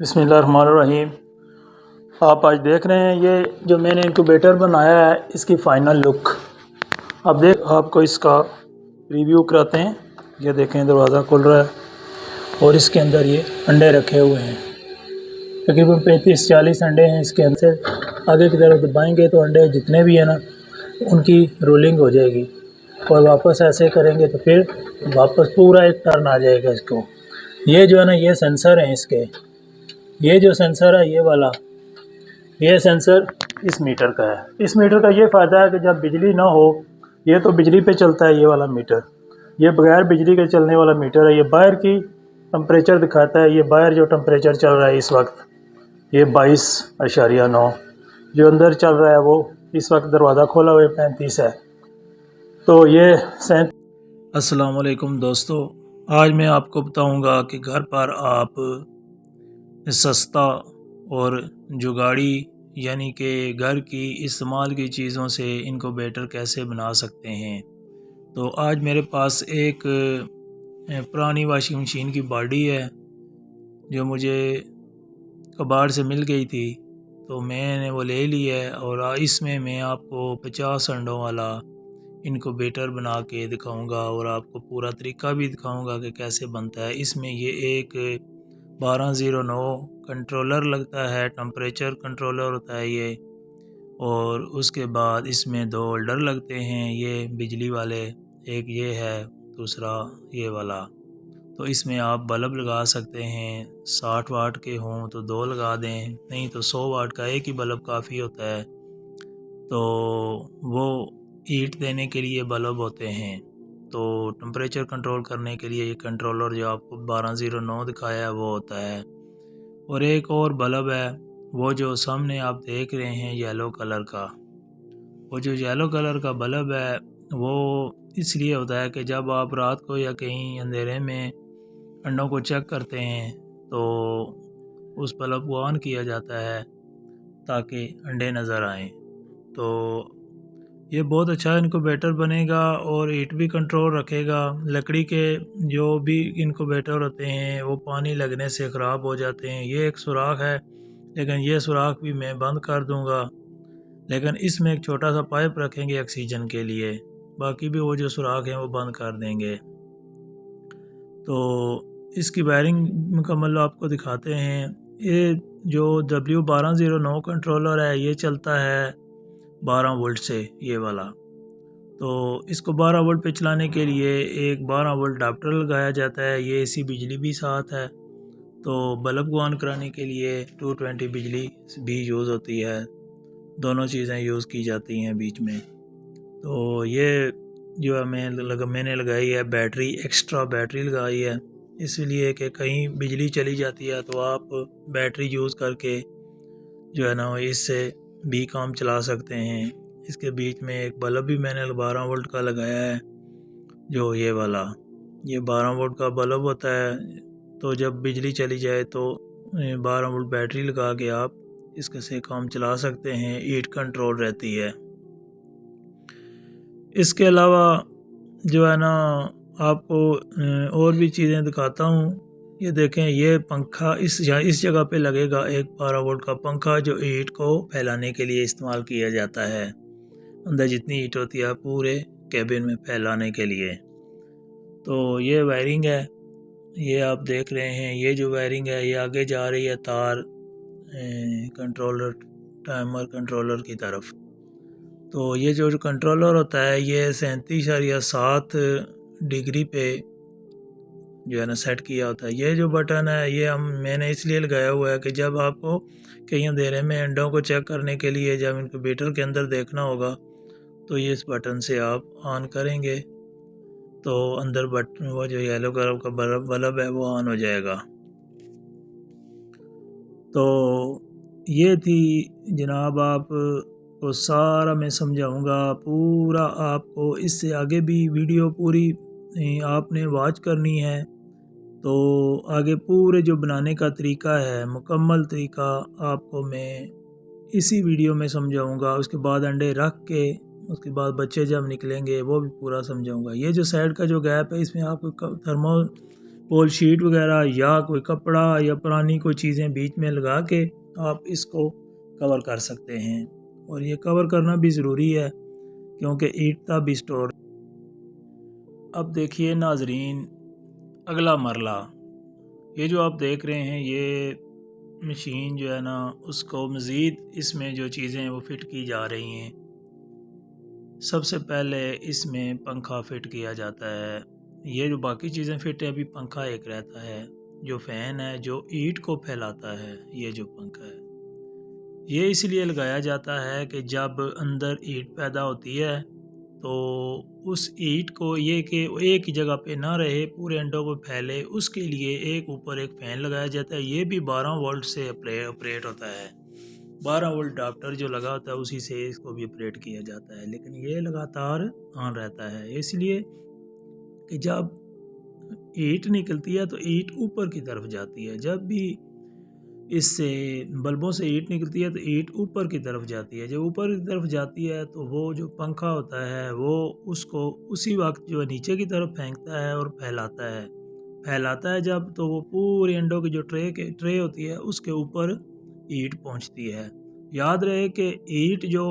बिस्मिल्लाहिर्रहमानिर्रहीम। आप आज देख रहे हैं ये जो मैंने इंक्यूबेटर बनाया है इसकी फ़ाइनल लुक। अब आपको इसका रिव्यू कराते हैं। ये देखें दरवाज़ा खुल रहा है और इसके अंदर ये अंडे रखे हुए हैं। तकरीबन 35-40 अंडे हैं इसके अंदर। आगे की तरफ दबाएंगे तो अंडे जितने भी हैं ना उनकी रोलिंग हो जाएगी और वापस ऐसे करेंगे तो फिर वापस पूरा एक टर्न आ जाएगा इसको। ये जो है ना ये सेंसर हैं इसके। ये जो सेंसर है ये वाला, ये सेंसर इस मीटर का है। इस मीटर का ये फ़ायदा है कि जब बिजली ना हो, ये तो बिजली पे चलता है ये वाला मीटर, ये बगैर बिजली के चलने वाला मीटर है। ये बाहर की टेम्परेचर दिखाता है। ये बाहर जो टेम्परेचर चल रहा है इस वक्त ये 22.9, जो अंदर चल रहा है वो इस वक्त दरवाज़ा खोला हुआ 35 है। तो ये अस्सलाम वालेकुम दोस्तों, आज मैं आपको बताऊंगा कि घर पर आप सस्ता और जुगाड़ी यानी कि घर की इस्तेमाल की चीज़ों से इनक्यूबेटर कैसे बना सकते हैं। तो आज मेरे पास एक पुरानी वॉशिंग मशीन की बॉडी है जो मुझे कबाड़ से मिल गई थी, तो मैंने वो ले ली है और इसमें मैं आपको 50 अंडों वाला इनक्यूबेटर बना के दिखाऊंगा और आपको पूरा तरीका भी दिखाऊंगा कि कैसे बनता है। इसमें ये एक 1209 कंट्रोलर लगता है, टेम्परेचर कंट्रोलर होता है ये, और उसके बाद इसमें 2 होल्डर लगते हैं ये बिजली वाले, एक ये है दूसरा ये वाला। तो इसमें आप बल्ब लगा सकते हैं, 60 वाट के हों तो 2 लगा दें, नहीं तो 100 वाट का एक ही बल्ब काफ़ी होता है। तो वो हीट देने के लिए बल्ब होते हैं। तो टेम्परेचर कंट्रोल करने के लिए ये कंट्रोलर जो आपको 1209 दिखाया है वो होता है। और एक और बल्ब है वो जो सामने आप देख रहे हैं येलो कलर का, वो जो येलो कलर का बल्ब है वो इसलिए होता है कि जब आप रात को या कहीं अंधेरे में अंडों को चेक करते हैं तो उस बल्ब को ऑन किया जाता है ताकि अंडे नज़र आएँ। तो ये बहुत अच्छा इनक्यूबेटर बनेगा और हीट भी कंट्रोल रखेगा। लकड़ी के जो भी इनक्यूबेटर होते हैं वो पानी लगने से ख़राब हो जाते हैं। ये एक सुराख है, लेकिन ये सुराख भी मैं बंद कर दूंगा, लेकिन इसमें एक छोटा सा पाइप रखेंगे ऑक्सीजन के लिए, बाकी भी वो जो सुराख हैं वो बंद कर देंगे। तो इसकी वायरिंग मुकम्मल आपको दिखाते हैं। ये जो W1209 कंट्रोलर है ये चलता है 12 वोल्ट से, ये वाला। तो इसको 12 वोल्ट पे चलाने के लिए एक 12 वोल्ट अडाप्टर लगाया जाता है। ये एसी बिजली भी साथ है। तो बल्ब को ऑन कराने के लिए 220 बिजली भी यूज़ होती है, दोनों चीज़ें यूज़ की जाती हैं बीच में। तो ये जो है मैंने लगाई है बैटरी, एक्स्ट्रा बैटरी लगाई है, इसलिए कि कहीं बिजली चली जाती है तो आप बैटरी यूज़ करके जो है ना इससे भी काम चला सकते हैं। इसके बीच में एक बल्ब भी मैंने 12 वोल्ट का लगाया है, जो ये वाला, ये 12 वोल्ट का बल्ब होता है। तो जब बिजली चली जाए तो 12 वोल्ट बैटरी लगा के आप इसके से काम चला सकते हैं, हीट कंट्रोल रहती है। इसके अलावा जो है ना आपको और भी चीज़ें दिखाता हूँ। ये देखें, ये पंखा इस जगह पे लगेगा, एक 12 वोल्ट का पंखा जो हीट को फैलाने के लिए इस्तेमाल किया जाता है। अंदर जितनी हीट होती है पूरे कैबिन में फैलाने के लिए। तो ये वायरिंग है, ये आप देख रहे हैं। ये जो वायरिंग है ये आगे जा रही है तार कंट्रोलर, टाइमर कंट्रोलर की तरफ। तो ये जो कंट्रोलर होता है ये 37.7 डिग्री पे जो है ना सेट किया होता है। ये जो बटन है ये मैंने इसलिए लगाया हुआ है कि जब आपको कहीं अंधेरे में अंडों को चेक करने के लिए जब इनक्यूबेटर के अंदर देखना होगा तो ये इस बटन से आप ऑन करेंगे तो अंदर बटन वो जो येलो कलर का बल्ब है वो ऑन हो जाएगा। तो ये थी जनाब, आप को सारा मैं समझाऊंगा पूरा। आपको इससे आगे भी वीडियो पूरी आपने वॉच करनी है। तो आगे पूरे जो बनाने का तरीका है, मुकम्मल तरीका आपको मैं इसी वीडियो में समझाऊंगा। उसके बाद अंडे रख के उसके बाद बच्चे जब निकलेंगे वो भी पूरा समझाऊंगा। ये जो साइड का जो गैप है इसमें आपको पोल शीट वगैरह या कोई कपड़ा या पुरानी कोई चीज़ें बीच में लगा के आप इसको कवर कर सकते हैं। और ये कवर करना भी ज़रूरी है क्योंकि ईंट भी स्टोर। अब देखिए नाजरीन, अगला मरला, ये जो आप देख रहे हैं ये मशीन जो है ना, उसको मज़ीद इसमें जो चीज़ें हैं वो फ़िट की जा रही हैं। सबसे पहले इसमें पंखा फ़िट किया जाता है। ये जो बाकी चीज़ें फ़िट है, अभी पंखा एक रहता है जो फ़ैन है जो ईंट को फैलाता है। ये जो पंखा है ये इसलिए लगाया जाता है कि जब अंदर ईंट पैदा होती है तो उस ईंट को ये कि एक ही जगह पे ना रहे, पूरे अंडों को फैले, उसके लिए एक ऊपर एक फ़ैन लगाया जाता है। ये भी 12 वोल्ट से ऑपरेट होता है। 12 वोल्ट अडाप्टर जो लगा होता है उसी से इसको भी ऑपरेट किया जाता है, लेकिन ये लगातार ऑन रहता है इसलिए कि जब ईंट निकलती है तो ईंट ऊपर की तरफ जाती है। जब भी इससे बल्बों से ईंट निकलती है तो ईंट ऊपर की तरफ जाती है। जब ऊपर की तरफ जाती है तो वो जो पंखा होता है वो उसको उसी वक्त जो है नीचे की तरफ फेंकता है और फैलाता है जब, तो वो पूरे अंडों की जो ट्रे होती है उसके ऊपर ईंट पहुंचती है। याद रहे कि ईंट जो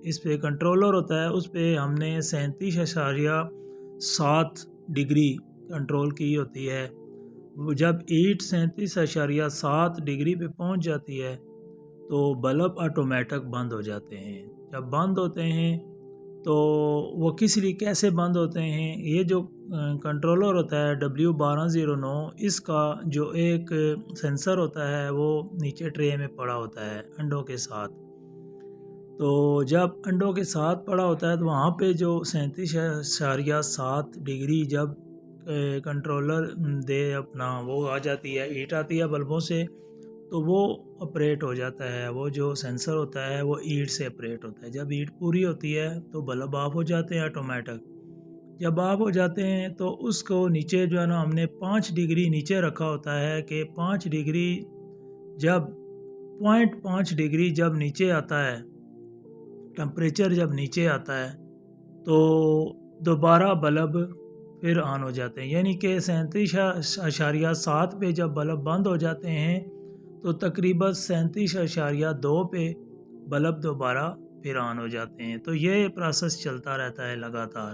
इस पे कंट्रोलर होता है उस पे हमने 37.7 डिग्री कंट्रोल की होती है। जब ईंट 37.7 डिग्री पे पहुंच जाती है तो बल्ब ऑटोमेटिक बंद हो जाते हैं। जब बंद होते हैं तो वो किस लिए कैसे बंद होते हैं, ये जो कंट्रोलर होता है W1209, इसका जो एक सेंसर होता है वो नीचे ट्रे में पड़ा होता है अंडों के साथ। तो जब अंडों के साथ पड़ा होता है तो वहाँ पे जो 37.7 डिग्री जब कंट्रोलर दे अपना वो आ जाती है, हीट आती है बल्बों से, तो वो ऑपरेट हो जाता है। वो जो सेंसर होता है वो हीट से ऑपरेट होता है। जब हीट पूरी होती है तो बल्ब ऑफ हो जाते हैं ऑटोमेटिक। जब ऑफ हो जाते हैं तो उसको नीचे जो है ना हमने 5 डिग्री नीचे रखा होता है कि 5 डिग्री जब 0.5 डिग्री जब नीचे आता है, टेम्परेचर जब नीचे आता है तो दोबारा बल्ब फिर ऑन हो जाते हैं। यानी कि 37.7 पे जब बल्ब बंद हो जाते हैं तो तकरीबन 37.2 पे बल्ब दोबारा फिर ऑन हो जाते हैं। तो ये प्रोसेस चलता रहता है लगातार।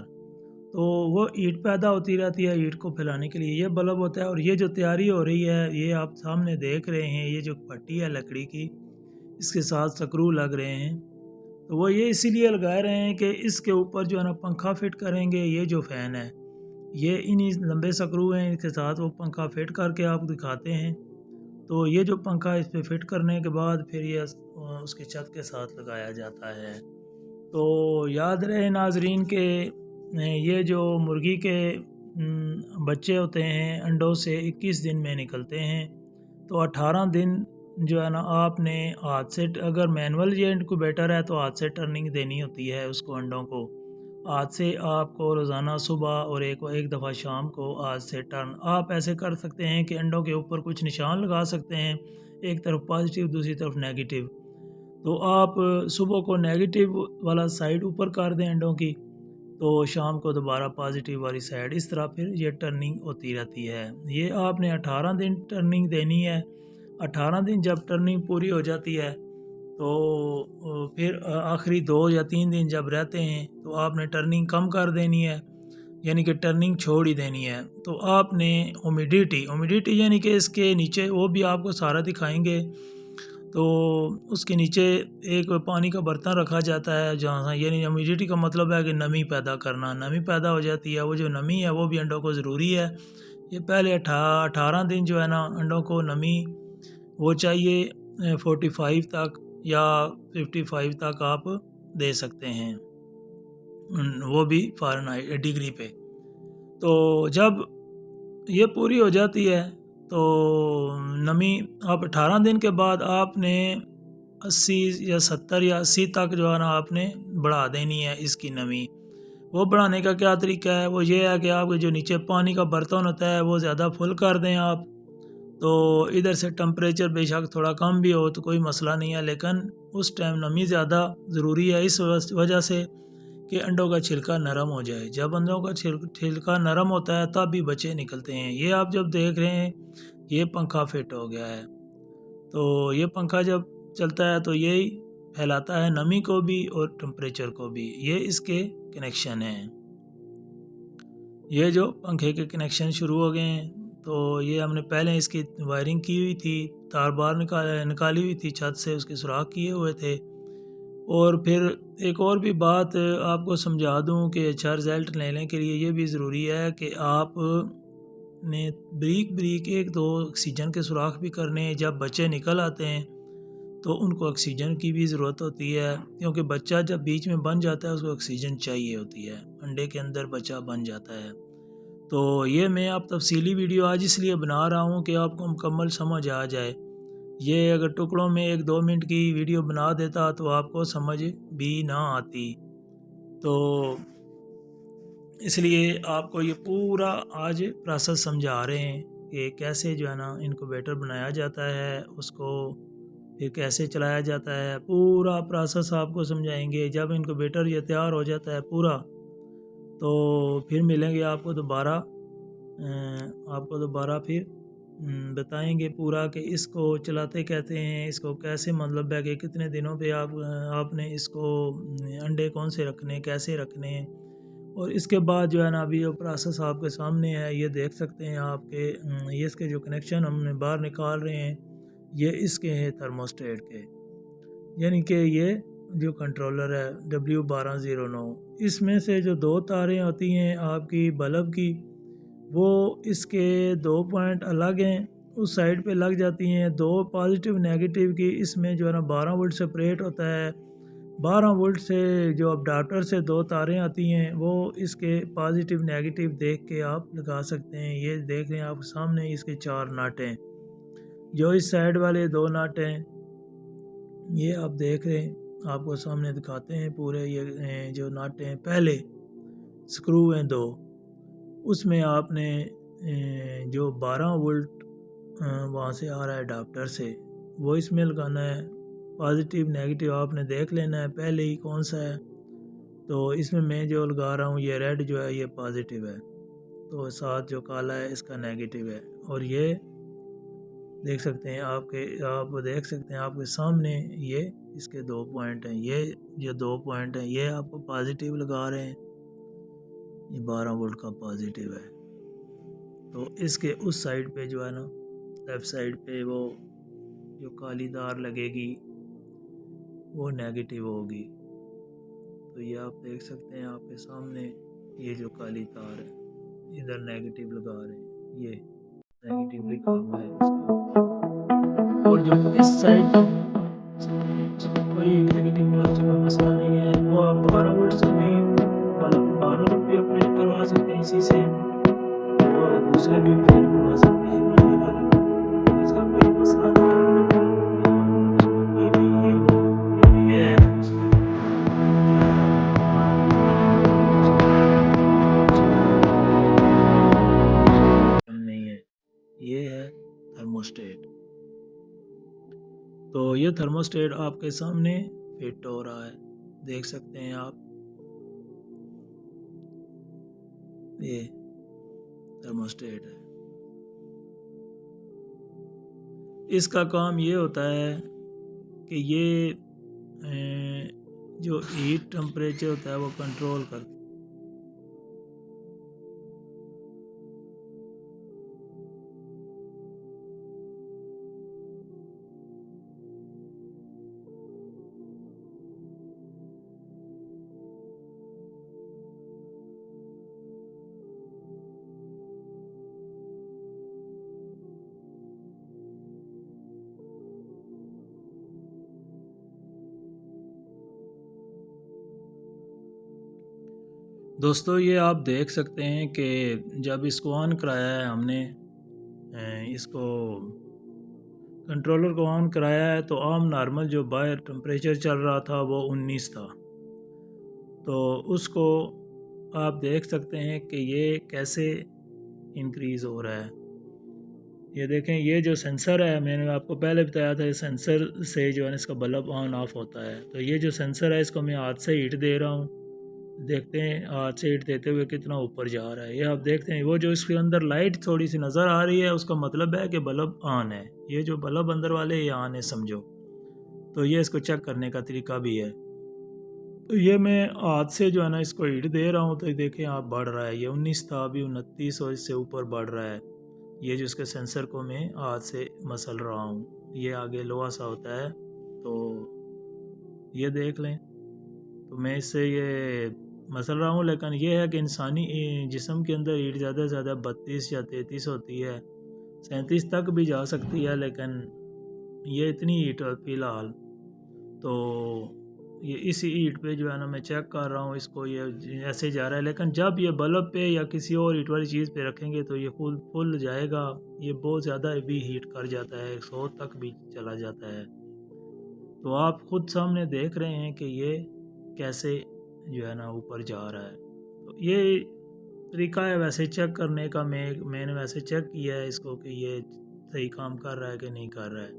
तो वो ईंट पैदा होती रहती है, ईंट को फैलाने के लिए ये बल्ब होता है। और ये जो तैयारी हो रही है ये आप सामने देख रहे हैं, ये जो पट्टी है लकड़ी की, इसके साथ स्क्रू लग रहे हैं। तो वो ये इसीलिए लगा रहे हैं कि इसके ऊपर जो है ना पंखा फिट करेंगे। ये जो फ़ैन है ये इन्हीं लंबे स्क्रू हैं, इनके साथ वो पंखा फिट करके आपको दिखाते हैं। तो ये जो पंखा इस पे फिट करने के बाद फिर ये उसकी छत के साथ लगाया जाता है। तो याद रहे नाजरीन के ये जो मुर्गी के बच्चे होते हैं अंडों से 21 दिन में निकलते हैं। तो 18 दिन जो है ना आपने हाथ से, अगर मैनुअल ये इनक्यूबेटर है तो हाथ से टर्निंग देनी होती है उसको, अंडों को हाथ से आपको रोज़ाना सुबह और एक दफ़ा शाम को हाथ से टर्न आप ऐसे कर सकते हैं कि अंडों के ऊपर कुछ निशान लगा सकते हैं, एक तरफ पॉजिटिव दूसरी तरफ नेगेटिव। तो आप सुबह को नेगेटिव वाला साइड ऊपर कर दें अंडों की, तो शाम को दोबारा पॉजिटिव वाली साइड, इस तरह फिर ये टर्निंग होती रहती है। ये आपने 18 दिन टर्निंग देनी है। 18 दिन जब टर्निंग पूरी हो जाती है तो फिर आखिरी 2 या 3 दिन जब रहते हैं तो आपने टर्निंग कम कर देनी है, यानी कि टर्निंग छोड़ ही देनी है। तो आपने ह्यूमिडिटी यानी कि इसके नीचे वो भी आपको सारा दिखाएंगे। तो उसके नीचे एक पानी का बर्तन रखा जाता है जहाँ, यानी ह्यूमिडिटी का मतलब है कि नमी पैदा करना, नमी पैदा हो जाती है। वो जो नमी है वो भी अंडों को ज़रूरी है। ये पहले 18 दिन जो है ना अंडों को नमी वो चाहिए 45 तक या 55 तक आप दे सकते हैं, वो भी फ़ारेनहाइट डिग्री पे। तो जब ये पूरी हो जाती है तो नमी आप 18 दिन के बाद आपने 80 या 70 या 80 तक जो है ना आपने बढ़ा देनी है इसकी नमी। वो बढ़ाने का क्या तरीका है, वो ये है कि आपके जो नीचे पानी का बर्तन होता है वो ज़्यादा फुल कर दें आप। तो इधर से टेम्परेचर बेशक थोड़ा कम भी हो तो कोई मसला नहीं है, लेकिन उस टाइम नमी ज़्यादा ज़रूरी है इस वजह से कि अंडों का छिलका नरम हो जाए। जब अंडों का छिलका नरम होता है तब भी बच्चे निकलते हैं। ये आप जब देख रहे हैं ये पंखा फिट हो गया है, तो ये पंखा जब चलता है तो ये फैलाता है नमी को भी और टेम्परेचर को भी। ये इसके कनेक्शन हैं। ये जो पंखे के कनेक्शन शुरू हो गए हैं, तो ये हमने पहले इसकी वायरिंग की हुई थी, तार बार निकाली हुई थी छत से, उसके सुराख किए हुए थे। और फिर एक और भी बात आपको समझा दूं कि अच्छा रिज़ल्ट लेने के लिए ये भी ज़रूरी है कि आप ने ब्रीक एक दो ऑक्सीजन के सुराख भी करने। जब बच्चे निकल आते हैं तो उनको ऑक्सीजन की भी ज़रूरत होती है, क्योंकि बच्चा जब बीच में बन जाता है उसको ऑक्सीजन चाहिए होती है। अंडे के अंदर बच्चा बन जाता है। तो ये मैं आप तफसीली वीडियो आज इसलिए बना रहा हूँ कि आपको मुकम्मल समझ आ जाए। ये अगर टुकड़ों में 1-2 मिनट की वीडियो बना देता तो आपको समझ भी ना आती। तो इसलिए आपको ये पूरा आज प्रोसेस समझा रहे हैं कि कैसे जो है ना इनक्यूबेटर बनाया जाता है, उसको फिर कैसे चलाया जाता है, पूरा प्रोसेस आपको समझाएंगे। जब इनक्यूबेटर ये तैयार हो जाता है पूरा, तो फिर मिलेंगे आपको दोबारा फिर बताएंगे पूरा कि इसको चलाते कहते हैं, इसको कैसे मतलब है कि कितने दिनों पे आपने इसको अंडे कौन से रखने, कैसे रखने। और इसके बाद जो है ना अभी जो प्रोसेस आपके सामने है ये देख सकते हैं आपके ये इसके जो कनेक्शन हमने बाहर निकाल रहे हैं ये इसके हैं थर्मोस्टेट के, यानी कि ये जो कंट्रोलर है W1209, इसमें से जो 2 तारें होती हैं आपकी बल्ब की, वो इसके 2 पॉइंट अलग हैं, उस साइड पे लग जाती हैं। 2 पॉजिटिव नेगेटिव की इसमें जो है ना 12 वोल्ट सेपरेट होता है। 12 वोल्ट से जो अडाप्टर से 2 तारें आती हैं वो इसके पॉजिटिव नेगेटिव देख के आप लगा सकते हैं। ये देख रहे हैं आप सामने इसके 4 नट हैं। जो इस साइड वाले 2 नट हैं ये आप देख रहे हैं, आपको सामने दिखाते हैं पूरे। ये जो नट हैं, पहले स्क्रू हैं 2, उसमें आपने जो 12 वोल्ट वहाँ से आ रहा है अडाप्टर से वो इसमें लगाना है। पॉजिटिव नेगेटिव आपने देख लेना है पहले ही कौन सा है। तो इसमें मैं जो लगा रहा हूँ ये रेड जो है ये पॉजिटिव है, तो साथ जो काला है इसका नेगेटिव है। और ये देख सकते हैं आप देख सकते हैं आपके सामने ये इसके 2 पॉइंट हैं। ये जो 2 पॉइंट हैं ये आपको पॉजिटिव लगा रहे हैं, ये 12 वोल्ट का पॉजिटिव है। तो इसके उस साइड पे जो है ना लेफ़्ट साइड पे वो जो काली तार लगेगी वो नेगेटिव होगी। तो ये आप देख सकते हैं आपके सामने ये जो काली तार है इधर नेगेटिव लगा रहे हैं, ये नेगेटिव लिखा हुआ है इसका। और जो इस साइड कोई नेगेटिव वोल्ट का मसला नहीं है, वो आप 12 वोल्ट से भी मतलब 12 वोल्ट भी अपडेट करवा सकते हैं इसी से, और दूसरे भी अपडेट करवा सकते हैं बिजली वाले, इसका कोई मसला नहीं है। ये है नहीं है, ये है थर्मोस्टेट। तो ये थर्मोस्टेट आपके सामने फिट हो रहा है, देख सकते हैं आप। ये थर्मोस्टेट है। इसका काम ये होता है कि ये जो हीट टेम्परेचर होता है वो कंट्रोल करता है। दोस्तों ये आप देख सकते हैं कि जब इसको ऑन कराया है हमने, इसको कंट्रोलर को ऑन कराया है, तो आम नॉर्मल जो बाहर टेम्परेचर चल रहा था वो 19 था। तो उसको आप देख सकते हैं कि ये कैसे इंक्रीज़ हो रहा है। ये देखें, ये जो सेंसर है मैंने आपको पहले बताया था, ये सेंसर से जो है इसका बल्ब ऑन ऑफ होता है। तो ये जो सेंसर है इसको मैं हाथ से हीट दे रहा हूँ, देखते हैं हाथ से हीट देते हुए कितना ऊपर जा रहा है। ये आप देखते हैं वो जो इसके अंदर लाइट थोड़ी सी नज़र आ रही है उसका मतलब है कि बल्ब ऑन है। ये जो बल्ब अंदर वाले ये ऑन है समझो। तो ये इसको चेक करने का तरीका भी है। तो ये मैं हाथ से जो है ना इसको हीट दे रहा हूँ तो ये देखें आप बढ़ रहा है। ये 19 था अभी 29 और इससे ऊपर बढ़ रहा है। ये जो इसके सेंसर को मैं हाथ से मसल रहा हूँ। ये आगे लोहा सा होता है तो ये देख लें। तो मैं इससे ये मसल रहा हूँ, लेकिन ये है कि इंसानी जिस्म के अंदर हीट ज़्यादा से ज़्यादा 32 या 33 होती है, 37 तक भी जा सकती है, लेकिन ये इतनी हीट है फ़िलहाल। तो ये इसी हीट पे जो है ना मैं चेक कर रहा हूँ इसको, ये ऐसे जा रहा है। लेकिन जब ये बल्ब पे या किसी और हीट वाली चीज़ पे रखेंगे तो ये फुल जाएगा। ये बहुत ज़्यादा भी हीट कर जाता है, 100 तक भी चला जाता है। तो आप खुद सामने देख रहे हैं कि ये कैसे जो है ना ऊपर जा रहा है। तो ये तरीका है वैसे चेक करने का। मैंने वैसे चेक किया है इसको कि ये सही काम कर रहा है कि नहीं कर रहा है।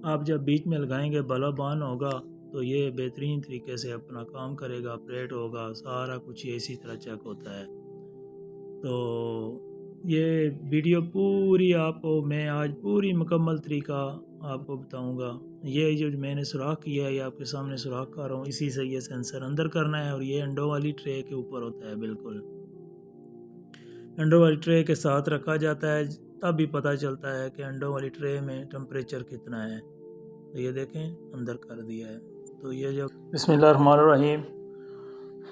आप जब बीच में लगाएंगे बल्ब ऑन होगा तो ये बेहतरीन तरीके से अपना काम करेगा, ऑपरेट होगा, सारा कुछ ये इसी तरह चेक होता है। तो ये वीडियो पूरी आपको मैं आज पूरी मुकम्मल तरीका आपको बताऊंगा। ये जो मैंने सुराख किया है ये आपके सामने सुराख कर रहा हूँ, इसी से ये सेंसर अंदर करना है और ये अंडों वाली ट्रे के ऊपर होता है। बिल्कुल अंडों वाली ट्रे के साथ रखा जाता है, तब भी पता चलता है कि अंडों वाली ट्रे में टेम्परेचर कितना है। तो ये देखें अंदर कर दिया है। तो ये जो बिस्मिल्लाहिर्रहमानिर्रहीम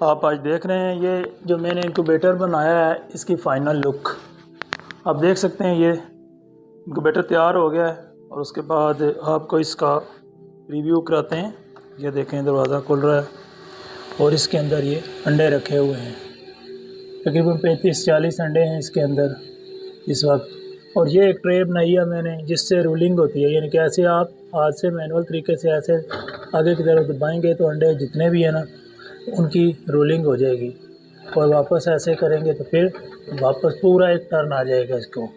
आप आज देख रहे हैं ये जो मैंने इंक्यूबेटर बनाया है इसकी फ़ाइनल लुक आप देख सकते हैं। ये इंक्यूबेटर तैयार हो गया है और उसके बाद आपको इसका रिव्यू कराते हैं। ये देखें दरवाज़ा खुल रहा है और इसके अंदर ये अंडे रखे हुए हैं। तकरीबन 35-40 अंडे हैं इसके अंदर इस वक्त। और ये एक ट्रे बनाई है मैंने जिससे रोलिंग होती है, यानी कि ऐसे आप हाथ से मैनुअल तरीके से ऐसे आगे की तरफ दबाएंगे तो अंडे जितने भी हैं ना उनकी रोलिंग हो जाएगी, और वापस ऐसे करेंगे तो फिर वापस पूरा एक टर्न आ जाएगा इसको।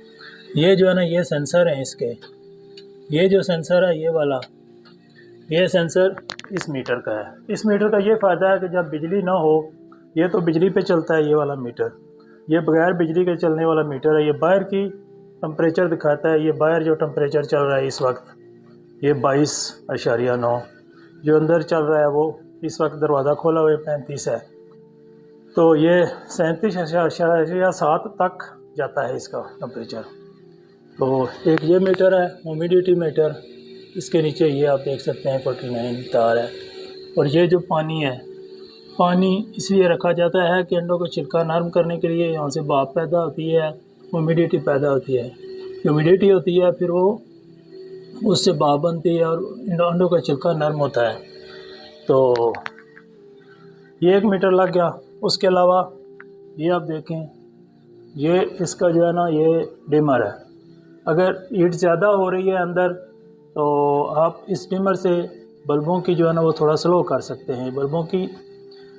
ये जो है ना ये सेंसर है इसके, ये जो सेंसर है ये वाला, ये सेंसर इस मीटर का है। इस मीटर का ये फ़ायदा है कि जब बिजली ना हो, ये तो बिजली पे चलता है ये वाला मीटर, ये बगैर बिजली के चलने वाला मीटर है। ये बाहर की टेम्परेचर दिखाता है। ये बाहर जो टेम्परेचर चल रहा है इस वक्त ये 22.9, जो अंदर चल रहा है वो इस वक्त दरवाज़ा खोला हुआ 35 है। तो ये 37.7 तक जाता है इसका टेम्परेचर। तो एक ये मीटर है ह्यूमिडिटी मीटर, इसके नीचे ये आप देख सकते हैं 49 तार है। और ये जो पानी है, पानी इसलिए रखा जाता है कि अंडों को छिलका नरम करने के लिए यहाँ से भाप पैदा होती है, ह्यूमिडिटी पैदा होती है, ह्यूमिडिटी होती है, फिर वो उससे भाप बनती है और अंडों का छिलका नरम होता है। तो ये एक मीटर लग गया। उसके अलावा ये आप देखें, ये इसका जो है ना ये डिमर है। अगर हीट ज़्यादा हो रही है अंदर तो आप इस डिमर से बल्बों की जो है ना वो थोड़ा स्लो कर सकते हैं। बल्बों की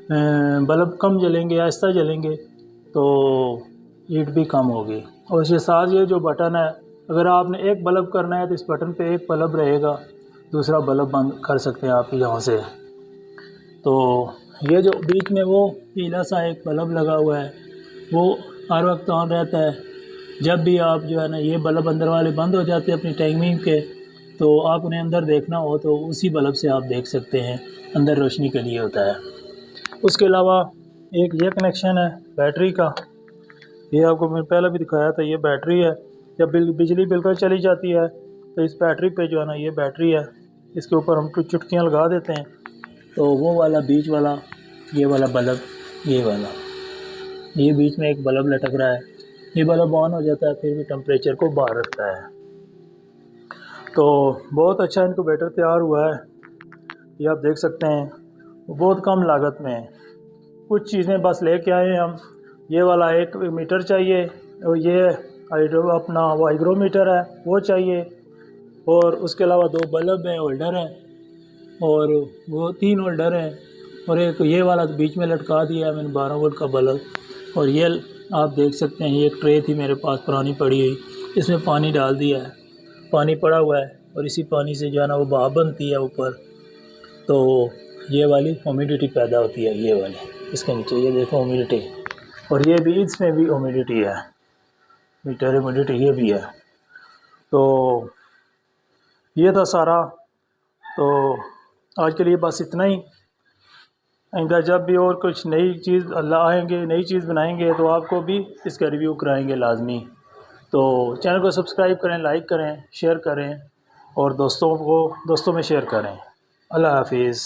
बल्ब कम जलेंगे, आहिस्ता जलेंगे तो हीट भी कम होगी। और इसके साथ ये जो बटन है, अगर आपने एक बल्ब करना है तो इस बटन पे एक बल्ब रहेगा, दूसरा बल्ब बंद कर सकते हैं आप यहाँ से। तो ये जो बीच में वो पीला सा एक बल्ब लगा हुआ है वो हर वक्त ऑन रहता है। जब भी आप जो है ना ये बल्ब अंदर वाले बंद हो जाते हैं अपनी टाइमिंग के, तो आप उन्हें अंदर देखना हो तो उसी बल्ब से आप देख सकते हैं, अंदर रोशनी के लिए होता है। उसके अलावा एक ये कनेक्शन है बैटरी का, ये आपको मैंने पहले भी दिखाया था। ये बैटरी है, जब बिजली बिल्कुल चली जाती है तो इस बैटरी पे जो है ना ये बैटरी है, इसके ऊपर हम कुछ चुटकियाँ लगा देते हैं तो वो वाला बीच वाला ये वाला बल्ब, ये बीच में एक बल्ब लटक रहा है, ये बल्ब ऑन हो जाता है, फिर भी टेम्परेचर को बाहर रखता है। तो बहुत अच्छा इनक्यूबेटर तैयार हुआ है, ये आप देख सकते हैं। बहुत कम लागत में है। कुछ चीज़ें बस लेके आए हैं हम। ये वाला 1 मीटर चाहिए और ये अपना हाइग्रोमीटर है वो चाहिए, और उसके अलावा 2 बल्ब हैं, होल्डर है, और वो 3 होल्डर हैं, और एक ये वाला बीच में लटका दिया है मैंने 12 वोल्ट का बल्ब। और ये आप देख सकते हैं ये एक ट्रे थी मेरे पास पुरानी पड़ी हुई, इसमें पानी डाल दिया है, पानी पड़ा हुआ है और इसी पानी से जो है ना वो भाप बनती है ऊपर, तो ये वाली ह्यूमिडिटी पैदा होती है। ये वाली इसके नीचे ये देखो ह्यूमिडिटी, और ये भी इसमें भी ह्यूमिडिटी है, मीटर ह्यूमिडिटी ये भी है। तो ये था सारा। तो आज के लिए बस इतना ही। आइंदा जब भी और कुछ नई चीज़ लाएंगे, नई चीज़ बनाएंगे तो आपको भी इसका रिव्यू कराएंगे लाजमी। तो चैनल को सब्सक्राइब करें, लाइक करें, शेयर करें और दोस्तों में शेयर करें। अल्लाह हाफिज़।